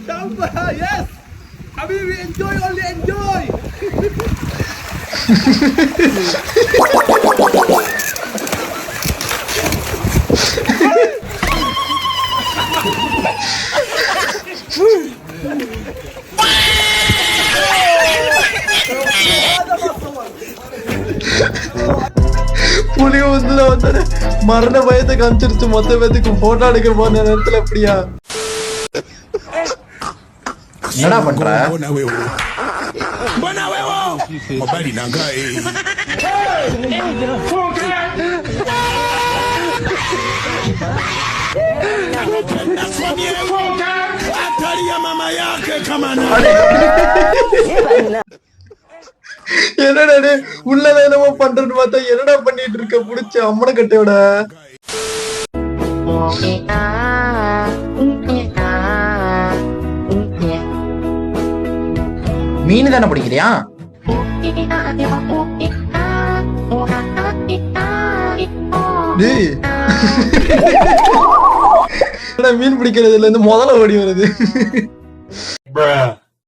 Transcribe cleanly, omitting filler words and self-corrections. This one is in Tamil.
Yes. We enjoy, only enjoy. புலி வந்து மரண பயத்தை காமிச்சிருச்சு மொத்த பேத்துக்கு போட்டோ எடுக்க போன நேரத்துல அப்படியா என்னடா பண்ற என்னடா உள்ளத என்னமோ பண்றேன்னு பார்த்தா என்னடா பண்ணிட்டு இருக்க புடிச்ச அம்மன கட்டையோட மீன் தானே பிடிக்கிறியா மீன் பிடிக்கிறதுல இருந்து முதல்ல ஓடி வருது